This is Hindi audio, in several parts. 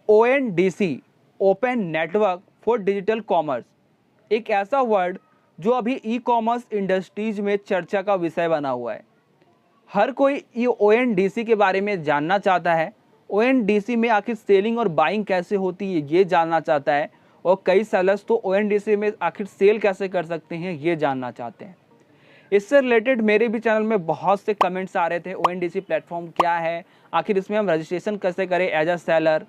ONDC open network for digital commerce एक ऐसा वर्ड जो अभी ई कॉमर्स इंडस्ट्रीज में चर्चा का विषय बना हुआ है। हर कोई ये ONDC के बारे में जानना चाहता है। ONDC में आखिर सेलिंग और बाइंग कैसे होती है ये जानना चाहता है, और कई सेलर्स तो ONDC में आखिर सेल कैसे कर सकते हैं ये जानना चाहते हैं। इससे रिलेटेड मेरे भी चैनल में बहुत से कमेंट्स आ रहे थे, ONDC प्लेटफॉर्म क्या है, आखिर इसमें हम रजिस्ट्रेशन कैसे करें एज अ सेलर।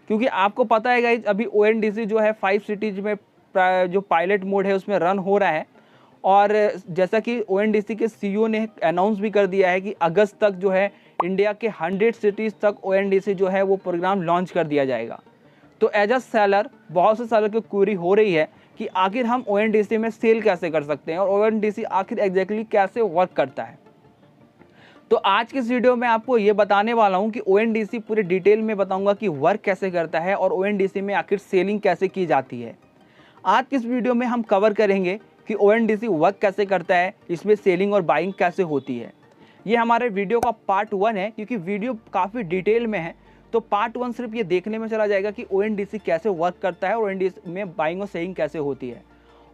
क्योंकि आपको पता है गाइस, अभी ONDC जो है 5 सिटीज़ में जो पायलट मोड है उसमें रन हो रहा है, और जैसा कि ONDC के CEO ने अनाउंस भी कर दिया है कि अगस्त तक जो है इंडिया के 100 सिटीज़ तक ONDC जो है वो प्रोग्राम लॉन्च कर दिया जाएगा। तो एज अ सेलर बहुत से सेलर की क्वेरी हो रही है कि आखिर हम ONDC में सेल कैसे कर सकते हैं और ONDC आखिर एग्जैक्टली कैसे वर्क करता है। तो आज के इस वीडियो में आपको ये बताने वाला हूँ कि ONDC पूरे डिटेल में बताऊंगा कि वर्क कैसे करता है और ONDC में आखिर सेलिंग कैसे की जाती है। आज के इस वीडियो में हम कवर करेंगे कि ONDC वर्क कैसे करता है, इसमें सेलिंग और बाइंग कैसे होती है। ये हमारे वीडियो का पार्ट 1 है, क्योंकि वीडियो काफ़ी डिटेल में है। तो पार्ट 1 सिर्फ ये देखने में चला जाएगा कि ONDC कैसे वर्क करता है और ONDC में बाइंग और सेलिंग कैसे होती है।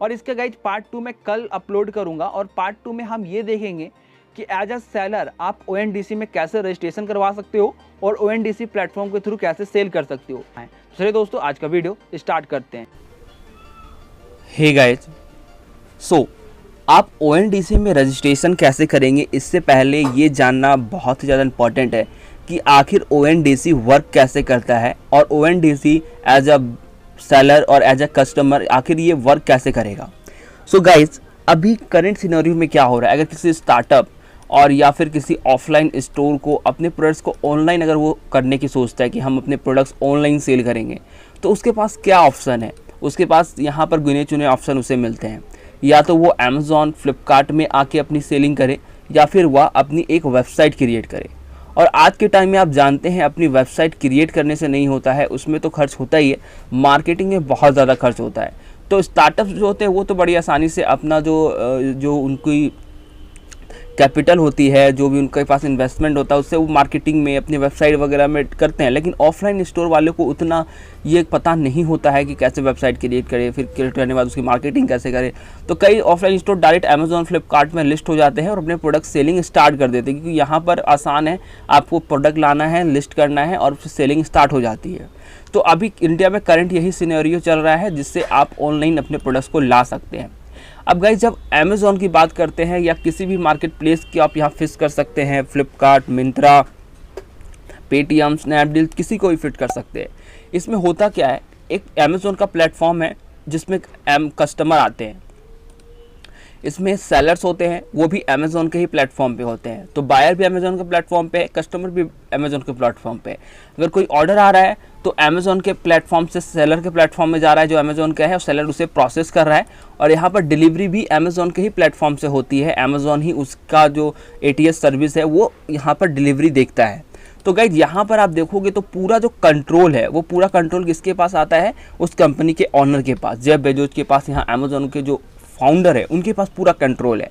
और इसका गाइज पार्ट 2 मैं कल अपलोड करूँगा, और पार्ट 2 में हम ये देखेंगे कि एज अ सेलर आप ONDC में कैसे रजिस्ट्रेशन करवा सकते हो और ONDC प्लेटफॉर्म के थ्रू कैसे सेल कर सकते हो। चलिए दोस्तों, आज का वीडियो स्टार्ट करते हैं। हे गाइस, सो आप ONDC में रजिस्ट्रेशन कैसे करेंगे, इससे पहले ये जानना बहुत ही ज़्यादा इम्पॉर्टेंट है कि आखिर ONDC वर्क कैसे करता है और ONDC एज अ सेलर और एज अ कस्टमर आखिर ये वर्क कैसे करेगा। सो गाइस, अभी करंट सिनेरियो में क्या हो रहा है, अगर किसी स्टार्टअप और या फिर किसी ऑफलाइन स्टोर को अपने प्रोडक्ट्स को ऑनलाइन अगर वो करने की सोचता है कि हम अपने प्रोडक्ट्स ऑनलाइन सेल करेंगे, तो उसके पास क्या ऑप्शन है। उसके पास यहाँ पर गिने चुने ऑप्शन उसे मिलते हैं। या तो वो अमेज़ॉन, फ्लिपकार्ट में आके अपनी सेलिंग करे, या फिर वह अपनी एक वेबसाइट क्रिएट करे। और आज के टाइम में आप जानते हैं अपनी वेबसाइट क्रिएट करने से नहीं होता है, उसमें तो खर्च होता ही है, मार्केटिंग में बहुत ज़्यादा खर्च होता है। तो स्टार्टअप्स जो होते हैं वो तो बड़ी आसानी से अपना जो उनकी कैपिटल होती है, जो भी उनके पास इन्वेस्टमेंट होता है, उससे वो मार्केटिंग में अपनी वेबसाइट वगैरह में करते हैं। लेकिन ऑफलाइन स्टोर वालों को उतना ये पता नहीं होता है कि कैसे वेबसाइट क्रिएट करें, फिर क्रिएट करने के बाद उसकी मार्केटिंग कैसे करें। तो कई offline store direct Amazon, Flipkart में लिस्ट हो जाते हैं और अपने प्रोडक्ट सेलिंग स्टार्ट कर देते हैं, क्योंकि यहाँ पर आसान है, आपको प्रोडक्ट लाना है, लिस्ट करना है और फिर सेलिंग स्टार्ट हो जाती है। तो अभी इंडिया में करंट यही सिनेरियो चल रहा है, जिससे आप ऑनलाइन अपने प्रोडक्ट्स को ला सकते हैं। अब गाइस, जब अमेज़ॉन की बात करते हैं या किसी भी मार्केट प्लेस की आप यहाँ फिट कर सकते हैं, फ्लिपकार्ट, मिंत्रा, पेटीएम, स्नैपडील, किसी को भी फिट कर सकते हैं। इसमें होता क्या है, एक अमेज़ॉन का प्लेटफॉर्म है जिसमें कस्टमर आते हैं, इसमें सेलर्स होते हैं, वो भी अमेज़ॉन के ही प्लेटफॉर्म पे होते हैं। तो बायर भी अमेज़ॉन के प्लेटफॉर्म पे है, कस्टमर भी अमेज़ॉन के प्लेटफॉर्म पे है। अगर कोई ऑर्डर आ रहा है तो अमेज़ॉन के प्लेटफॉर्म से सेलर के प्लेटफॉर्म में जा रहा है, जो अमेज़ॉन का है, और सेलर उसे प्रोसेस कर रहा है। और यहाँ पर डिलीवरी भी अमेज़ॉन के ही प्लेटफॉर्म से होती है, अमेज़ॉन ही उसका जो ATS सर्विस है वो यहाँ पर डिलीवरी देखता है। तो गाइज, यहाँ पर आप देखोगे तो पूरा जो कंट्रोल है, वो पूरा कंट्रोल किसके पास आता है, उस कंपनी के ऑनर के पास, जेफ बेजोस के पास। यहाँ अमेज़ॉन के जो फाउंडर है उनके पास पूरा कंट्रोल है।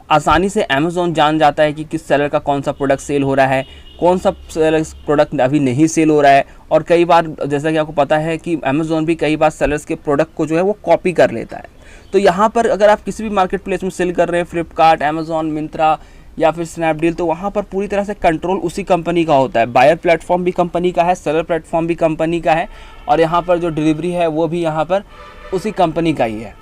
आसानी से अमेज़ॉन जान जाता है कि किस सेलर का कौन सा प्रोडक्ट सेल हो रहा है, कौन सा सेलर प्रोडक्ट अभी नहीं सेल हो रहा है। और कई बार, जैसा कि आपको पता है कि अमेज़ॉन भी कई बार सेलर्स के प्रोडक्ट को जो है वो कॉपी कर लेता है। तो यहाँ पर अगर आप किसी भी मार्केट प्लेस में सेल कर रहे हैं, फ्लिपकार्ट, अमेज़ॉन, मिंत्रा या फिर स्नैपडील, तो वहाँ पर पूरी तरह से कंट्रोल उसी कंपनी का होता है। बायर प्लेटफॉर्म भी कंपनी का है, सेलर प्लेटफॉर्म भी कंपनी का है, और यहाँ पर जो डिलीवरी है वो भी यहाँ पर उसी कंपनी का ही है।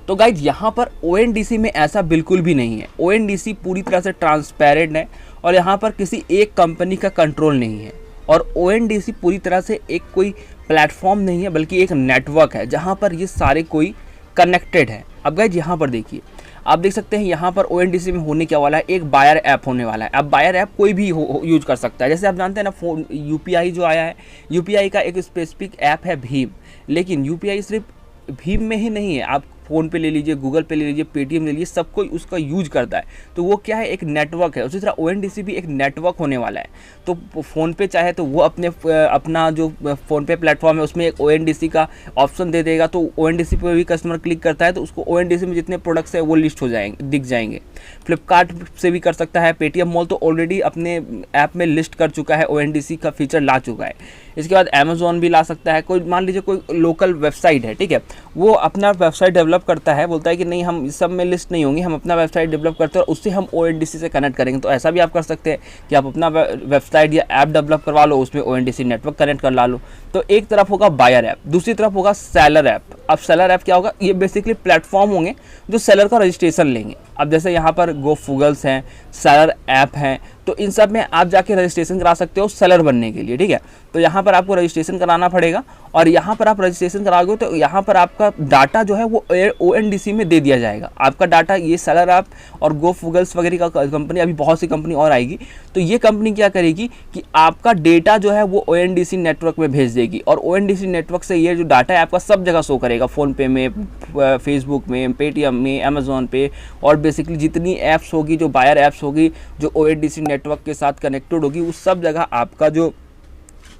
तो गाइज, यहाँ पर ONDC में ऐसा बिल्कुल भी नहीं है। ONDC पूरी तरह से ट्रांसपेरेंट है और यहाँ पर किसी एक कंपनी का कंट्रोल नहीं है। और ONDC पूरी तरह से एक कोई प्लेटफॉर्म नहीं है, बल्कि एक नेटवर्क है जहाँ पर ये सारे कोई कनेक्टेड है। अब गाइज, यहाँ पर देखिए, आप देख सकते हैं यहाँ पर ONDC में होने क्या वाला है, एक बायर ऐप होने वाला है। अब बायर ऐप कोई भी यूज कर सकता है। जैसे आप जानते हैं ना, फोन UPI जो आया है, UPI का एक स्पेसिफिक ऐप है भीम। लेकिन UPI सिर्फ भीम में ही नहीं है, आप फ़ोन पे ले लीजिए, गूगल पे ले लीजिए, पेटीएम ले लीजिए, सब कोई उसका यूज करता है। तो वो क्या है, एक नेटवर्क है। उसी तरह ONDC भी एक नेटवर्क होने वाला है। तो फ़ोन पे चाहे तो वो अपना जो फ़ोन पे प्लेटफॉर्म है उसमें एक ONDC का ऑप्शन दे देगा, तो ONDC पे भी कस्टमर क्लिक करता है तो उसको ONDC में जितने प्रोडक्ट्स है वो लिस्ट हो जाएंगे, दिख जाएंगे। फ्लिपकार्ट से भी कर सकता है। पेटीएम मॉल तो ऑलरेडी अपने ऐप में लिस्ट कर चुका है, ONDC का फीचर ला चुका है। इसके बाद अमेज़ॉन भी ला सकता है। कोई मान लीजिए कोई लोकल वेबसाइट है, ठीक है, वो अपना वेबसाइट डेवलप करता है, बोलता है कि नहीं हम इस सब में लिस्ट नहीं होंगे, हम अपना वेबसाइट डेवलप करते हैं और उससे हम ONDC से कनेक्ट करेंगे। तो ऐसा भी आप कर सकते हैं कि आप अपना वेबसाइट या ऐप डेवलप करवा लो, उसमें ONDC नेटवर्क कनेक्ट कर ला लो। तो एक तरफ होगा बायर ऐप, दूसरी तरफ होगा सेलर ऐप। अब सेलर ऐप क्या होगा, ये बेसिकली प्लेटफॉर्म होंगे जो सेलर का रजिस्ट्रेशन लेंगे। अब जैसे यहाँ पर GoFuggles हैं, सेलर ऐप हैं, तो इन सब में आप जाके रजिस्ट्रेशन करा सकते हो सेलर बनने के लिए, ठीक है। तो यहाँ पर आपको रजिस्ट्रेशन कराना पड़ेगा और यहाँ पर आप रजिस्ट्रेशन कराओगे तो यहाँ पर आपका डाटा जो है वो ONDC में दे दिया जाएगा। आपका डाटा ये सेलर ऐप और GoFuggles वगैरह का कंपनी, अभी बहुत सी कंपनी और आएगी, तो ये कंपनी क्या करेगी कि आपका डेटा जो है वो ONDC नेटवर्क में भेज देगी और ONDC नेटवर्क से ये जो डाटा है आपका सब जगह शो करेगा, फ़ोनपे में, फेसबुक में, पेटीएम में, अमेज़ॉन पे, और बेसिकली जितनी ऐप्स होगी, जो बायर ऐप्स होगी, जो ONDC नेटवर्क के साथ कनेक्टेड होगी, उस सब जगह आपका जो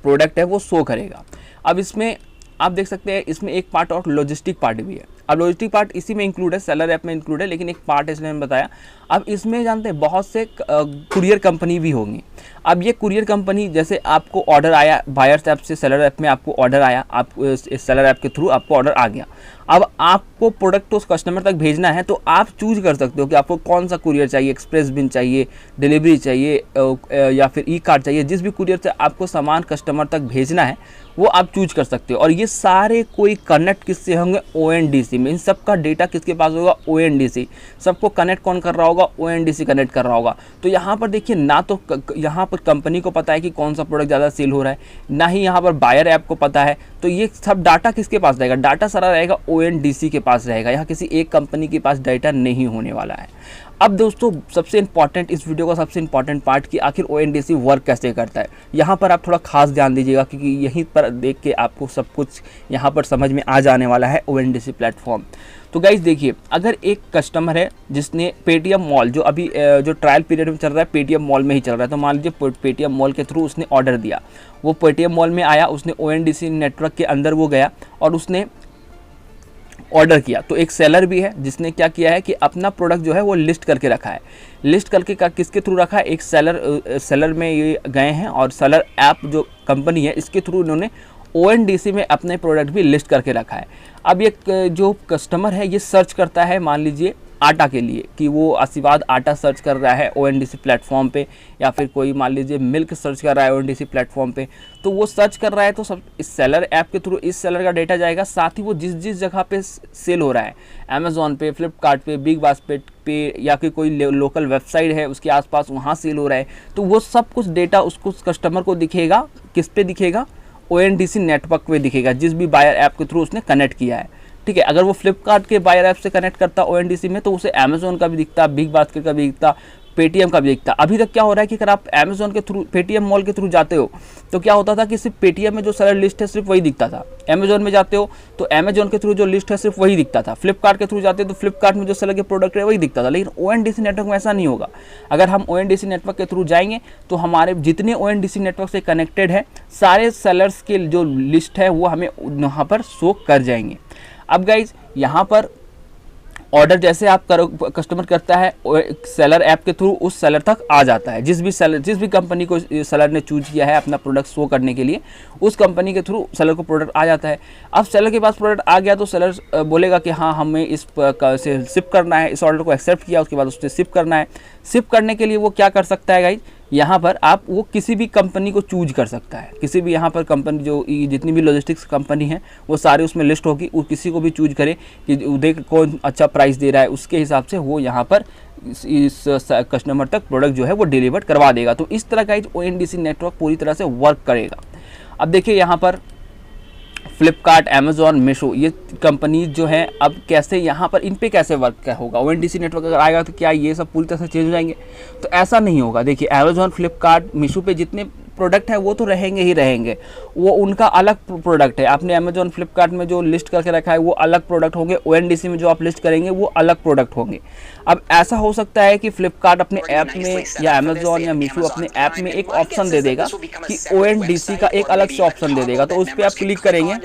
प्रोडक्ट है वो शो करेगा। अब इसमें आप देख सकते हैं इसमें एक पार्ट और लॉजिस्टिक पार्ट भी है। अब लॉजिस्टिक पार्ट इसी में इंक्लूड है, सेलर ऐप में इंक्लूड है, लेकिन एक पार्ट है इसलिए मैंने बताया। अब इसमें जानते हैं बहुत से कुरियर कंपनी भी होंगी। अब ये कुरियर कंपनी, जैसे आपको ऑर्डर आया बायर्स ऐप से सेलर ऐप में, आपको ऑर्डर आया, आप इस सेलर ऐप के थ्रू आपको ऑर्डर आ गया। अब आपको प्रोडक्ट उस कस्टमर तक भेजना है तो आप चूज कर सकते हो कि आपको कौन सा कुरियर चाहिए, एक्सप्रेस बिन चाहिए, डिलीवरी चाहिए या फिर ई कार्ड चाहिए। जिस भी कुरियर से आपको सामान कस्टमर तक भेजना है वो आप चूज कर सकते हो। और ये सारे कोई कनेक्ट किससे होंगे, ONDC में। इन सब का डेटा किसके पास होगा, ONDC। सबको कनेक्ट कौन कर रहा होगा, ONDC कनेक्ट कर रहा होगा। तो यहाँ पर देखिए, ना तो यहाँ पर कंपनी को पता है कि कौन सा प्रोडक्ट ज़्यादा सेल हो रहा है, ना ही यहाँ पर बायर ऐप को पता है। तो ये सब डाटा किसके पास रहेगा, डाटा सारा रहेगा ONDC के पास रहेगा। यहाँ किसी एक कंपनी के पास डाटा नहीं होने वाला है। अब दोस्तों सबसे इंपॉर्टेंट, इस वीडियो का सबसे इंपॉर्टेंट पार्ट कि आखिर ONDC वर्क कैसे करता है, यहाँ पर आप थोड़ा खास ध्यान दीजिएगा, क्योंकि यहीं पर देख के आपको सब कुछ यहाँ पर समझ में आ जाने वाला है ONDC प्लेटफॉर्म। तो गाइज देखिए, अगर एक कस्टमर है जिसने पेटीएम मॉल, जो अभी जो ट्रायल पीरियड में चल रहा है पेटीएम मॉल में ही चल रहा है, तो मान लीजिए पेटीएम मॉल के थ्रू उसने ऑर्डर दिया, वो पेटीएम मॉल में आया, उसने ONDC नेटवर्क के अंदर वो गया और उसने ऑर्डर किया। तो एक सेलर भी है जिसने क्या किया है कि अपना प्रोडक्ट जो है वो लिस्ट करके रखा है। लिस्ट करके किसके थ्रू रखा है, एक सेलर में ये गए हैं और सेलर ऐप जो कंपनी है इसके थ्रू इन्होंने ONDC में अपने प्रोडक्ट भी लिस्ट करके रखा है। अब ये जो कस्टमर है ये सर्च करता है, मान लीजिए आटा के लिए, कि वो आशीर्वाद आटा सर्च कर रहा है ONDC प्लेटफॉर्म पे, या फिर कोई मान लीजिए मिल्क सर्च कर रहा है ONDC प्लेटफॉर्म पे। तो वो सर्च कर रहा है तो सब इस सेलर ऐप के थ्रू इस सेलर का डेटा जाएगा। साथ ही वो जिस जिस जगह पे सेल हो रहा है, अमेज़ॉन पे, फ्लिपकार्ट पे, बिग बास्केट पे, या फिर कोई लोकल वेबसाइट है उसके आसपास वहाँ सेल हो रहा है, तो वो सब कुछ डेटा उसको कस्टमर को दिखेगा। किस पे दिखेगा, ONDC नेटवर्क पे दिखेगा, जिस भी बायर ऐप के थ्रू उसने कनेक्ट किया है। ठीक है, अगर वो फ्लिपकार्ट के बायर ऐप से कनेक्ट करता ONDC में तो उसे अमेज़ॉन का भी दिखता, बिग बास्केट का भी दिखता, पेटीएम का भी दिखता। अभी तक क्या हो रहा है कि अगर आप अमेज़ॉन के थ्रू पेटीएम मॉल के थ्रू जाते हो तो क्या होता था कि सिर्फ पेटीएम में जो सेलर लिस्ट है सिर्फ वही दिखता था। अमेज़ॉन में जाते हो तो अमेज़ॉन के थ्रू जो लिस्ट है सिर्फ वही दिखता था। फ्लिपकार्ट के थ्रू जाते हो तो फ्लिपकार्ट में जो सेलर के प्रोडक्ट है वही दिखता था। लेकिन ONDC नेटवर्क में ऐसा नहीं होगा। अगर हम ONDC नेटवर्क के थ्रू जाएंगे तो हमारे जितने ONDC नेटवर्क से कनेक्टेड है सारे सेलर्स के जो लिस्ट है वो हमें वहाँ पर शो कर जाएंगे। अब गाइज यहाँ पर ऑर्डर जैसे आप कस्टमर करता है सेलर ऐप के थ्रू उस सेलर तक आ जाता है। जिस भी कंपनी को सेलर ने चूज किया है अपना प्रोडक्ट शो करने के लिए, उस कंपनी के थ्रू सेलर को प्रोडक्ट आ जाता है। अब सेलर के पास प्रोडक्ट आ गया तो सेलर बोलेगा कि हाँ हमें इस से शिप करना है, इस ऑर्डर को एक्सेप्ट किया, उसके बाद उससे शिप करना है। शिप करने के लिए वो क्या कर सकता है गाइज, यहाँ पर आप वो किसी भी कंपनी को चूज कर सकता है। किसी भी यहाँ पर कंपनी जो जितनी भी लॉजिस्टिक्स कंपनी है वो सारे उसमें लिस्ट होगी, वो किसी को भी चूज करे कि देख कौन अच्छा प्राइस दे रहा है, उसके हिसाब से वो यहाँ पर इस कस्टमर तक प्रोडक्ट जो है वो डिलीवर करवा देगा। तो इस तरह का ONDC नेटवर्क पूरी तरह से वर्क करेगा। अब देखिए यहाँ पर फ्लिपकार्ट, अमेज़ॉन, मीशो, ये कंपनी जो है अब कैसे यहाँ पर इन पे कैसे वर्क होगा। ONDC नेटवर्क अगर आएगा तो क्या ये सब पूरी तरह से चेंज हो जाएंगे, तो ऐसा नहीं होगा। देखिए अमेज़ॉन, फ्लिपकार्ट, मीशो पे जितने प्रोडक्ट है वो तो रहेंगे ही रहेंगे, वो उनका अलग प्रोडक्ट है। आपने अमेजोन फ्लिपकार्ट में जो लिस्ट करके रखा है वो अलग प्रोडक्ट होंगे, ONDC में जो आप लिस्ट करेंगे वो अलग प्रोडक्ट होंगे। अब ऐसा हो सकता है कि फ्लिपकार्ट अपने ऐप में या अमेजोन या मीशो अपने ऐप में एक ऑप्शन दे देगा कि ONDC का एक अलग से ऑप्शन दे देगा, तो उस पर आप क्लिक करेंगे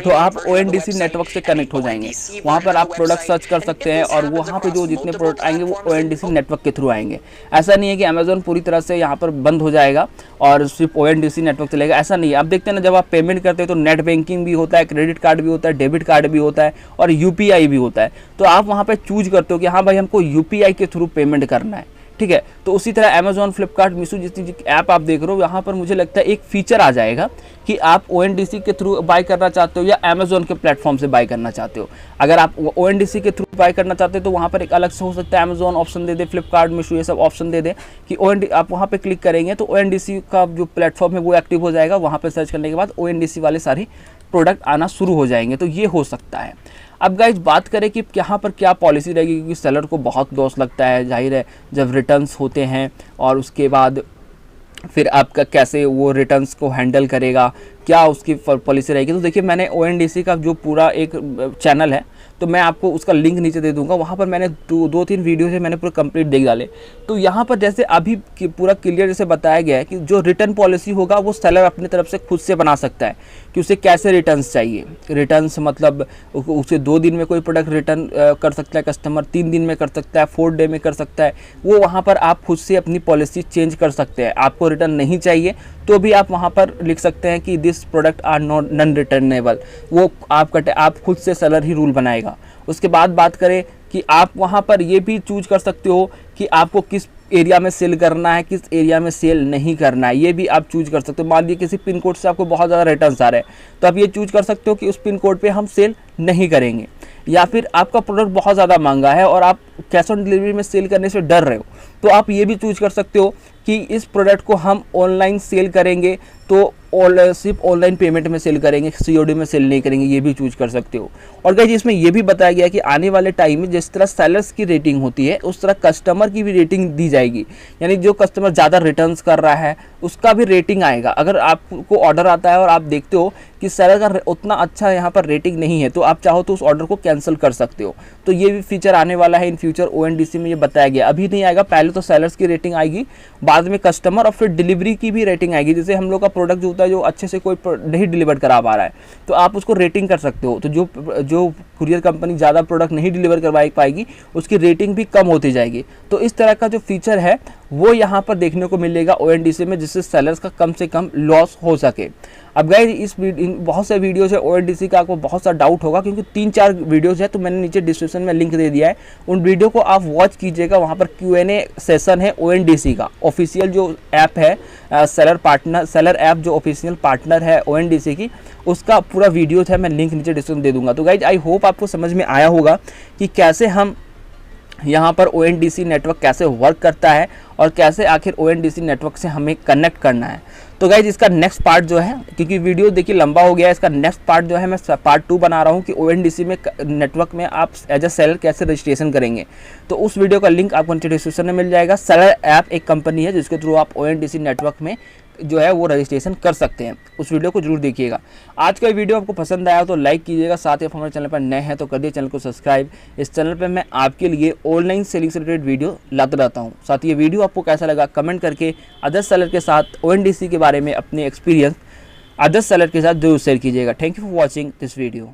तो आप ONDC नेटवर्क से कनेक्ट हो जाएंगे। वहाँ पर आप प्रोडक्ट सर्च कर सकते हैं और वहाँ पे जो जितने प्रोडक्ट आएंगे वो ONDC नेटवर्क के थ्रू आएंगे। ऐसा नहीं है कि अमेजोन पूरी तरह से यहाँ पर बंद हो जाएगा और सिर्फ ONDC नेटवर्क चलेगा, ऐसा नहीं है। आप देखते हैं ना, जब आप पेमेंट करते हैं तो नेट बैंकिंग भी होता है, क्रेडिट कार्ड भी होता है, डेबिट कार्ड भी होता है और UPI भी होता है। तो आप वहाँ पे चूज करते हो कि हाँ भाई हमको UPI के थ्रू पेमेंट करना है, ठीक है। तो उसी तरह अमेजोन फ्लिपकार्ट मीशो जितनी ऐप आप देख रहे हो, यहाँ पर मुझे लगता है एक फीचर आ जाएगा कि आप ONDC के थ्रू बाय करना चाहते हो या अमेजोन के प्लेटफॉर्म से बाय करना चाहते हो। अगर आप ONDC के थ्रू बाय करना चाहते हो तो वहाँ पर एक अलग से हो सकता है अमेजोन ऑप्शन दे दे, फ्लिपकार्ट मीशो ये सब ऑप्शन दे दे कि आप वहाँ पर क्लिक करेंगे तो ONDC का जो प्लेटफॉर्म है वो एक्टिव हो जाएगा। वहाँ पर सर्च करने के बाद ONDC वाले सारे प्रोडक्ट आना शुरू हो जाएंगे, तो ये हो सकता है। अब गाइज बात करें कि यहाँ पर क्या पॉलिसी रहेगी, क्योंकि सेलर को बहुत लॉस लगता है, जाहिर है जब रिटर्न्स होते हैं और उसके बाद फिर आपका कैसे वो रिटर्न्स को हैंडल करेगा, क्या उसकी पॉलिसी रहेगी। तो देखिए मैंने ONDC का जो पूरा एक चैनल है तो मैं आपको उसका लिंक नीचे दे दूंगा, वहाँ पर मैंने दो तीन वीडियो से मैंने पूरा कंप्लीट देख डाले। तो यहाँ पर जैसे अभी पूरा क्लियर जैसे बताया गया है कि जो रिटर्न पॉलिसी होगा वो सेलर अपनी तरफ से खुद से बना सकता है कि उसे कैसे रिटर्न्स चाहिए। रिटर्न्स मतलब उसे 2 दिन में कोई प्रोडक्ट रिटर्न कर सकता है कस्टमर, 3 दिन में कर सकता है, 4 डे में कर सकता है। वो वहाँ पर आप खुद से अपनी पॉलिसी चेंज कर सकते हैं। आपको रिटर्न नहीं चाहिए तो भी आप वहाँ पर लिख सकते हैं कि this product are non returnable, वो आप खुद से सेलर ही रूल बनाएगा। उसके बाद बात करें कि आप वहाँ पर ये भी चूज कर सकते हो कि आपको किस एरिया में सेल करना है, किस एरिया में सेल नहीं करना है, ये भी आप चूज कर सकते हो। मान लीजिए किसी पिन कोड से आपको बहुत ज़्यादा रिटर्न्स आ रहे हैं तो आप ये चूज कर सकते हो कि उस पिन कोड पे हम सेल नहीं करेंगे। या फिर आपका प्रोडक्ट बहुत ज़्यादा महंगा है और आप कैश ऑन डिलीवरी में सेल करने से डर रहे हो तो आप ये भी चूज कर सकते हो कि इस प्रोडक्ट को हम ऑनलाइन सेल करेंगे तो सिर्फ ऑनलाइन पेमेंट में सेल करेंगे, COD में सेल नहीं करेंगे, ये भी चूज कर सकते हो। और गाइस इसमें ये भी बताया गया है कि आने वाले टाइम में जिस तरह सेलर्स की रेटिंग होती है उस तरह कस्टमर की भी रेटिंग दी जाएगी। यानी जो कस्टमर ज़्यादा रिटर्न्स कर रहा है उसका भी रेटिंग आएगा। अगर आपको ऑर्डर आता है और आप देखते हो कि सेलर का उतना अच्छा यहाँ पर रेटिंग नहीं है तो आप चाहो तो उस ऑर्डर को कैंसिल कर सकते हो। तो ये भी फीचर आने वाला है इन फ्यूचर ONDC में, ये बताया गया। अभी नहीं आएगा, पहले तो सेलर्स की रेटिंग आएगी, बाद में कस्टमर और फिर डिलीवरी की भी रेटिंग आएगी। जैसे हम लोग का प्रोडक्ट जो होता है जो अच्छे से कोई नहीं डिलीवर करा पा रहा है तो आप उसको रेटिंग कर सकते हो। तो जो कुरियर कंपनी ज़्यादा प्रोडक्ट नहीं डिलीवर करवा पाएगी उसकी रेटिंग भी कम होती जाएगी। तो इस तरह का जो फीचर है वो यहाँ पर देखने को मिलेगा ONDC में, जिससे सेलर्स का कम से कम लॉस हो सके। अब गाइस बहुत से वीडियोज़ है ONDC का, आपको बहुत सा डाउट होगा क्योंकि 3-4 वीडियोज़ है तो मैंने नीचे डिस्क्रिप्शन में लिंक दे दिया है, उन वीडियो को आप वॉच कीजिएगा। वहाँ पर Q&A सेशन है ONDC का, ऑफिशियल जो ऐप है सेलर ऐप जो ऑफिशियल पार्टनर है ONDC की, उसका पूरा वीडियो है, मैं लिंक नीचे डिस्क्रिप्शन दे दूंगा। तो गाइज आई होप आपको समझ में आया होगा कि कैसे हम यहाँ पर ONDC नेटवर्क कैसे वर्क करता है और कैसे आखिर ONDC नेटवर्क से हमें कनेक्ट करना है। तो गाइज इसका नेक्स्ट पार्ट जो है, क्योंकि वीडियो देखिए लंबा हो गया है, इसका नेक्स्ट पार्ट जो है मैं पार्ट 2 बना रहा हूँ कि ONDC में नेटवर्क में आप एज अ सेलर कैसे रजिस्ट्रेशन करेंगे। तो उस वीडियो का लिंक आपको नीचे डिस्क्रिप्शन में मिल जाएगा। सेलर ऐप एक कंपनी है जिसके थ्रू आप ONDC नेटवर्क में जो है वो रजिस्ट्रेशन कर सकते हैं। उस वीडियो को जरूर देखिएगा। आज का वीडियो आपको पसंद आया तो लाइक कीजिएगा, साथ ही आप हमारे चैनल पर नए हैं तो कर दिए चैनल को सब्सक्राइब। इस चैनल पर मैं आपके लिए ऑनलाइन सेलिंग से रिलेटेड वीडियो लाता रहता हूँ। साथ ही ये वीडियो आपको कैसा लगा कमेंट करके अदर सेलर के साथ ONDC के बारे में अपने एक्सपीरियंस अदर सेलर के साथ जरूर शेयर कीजिएगा। Thank you for watching this video.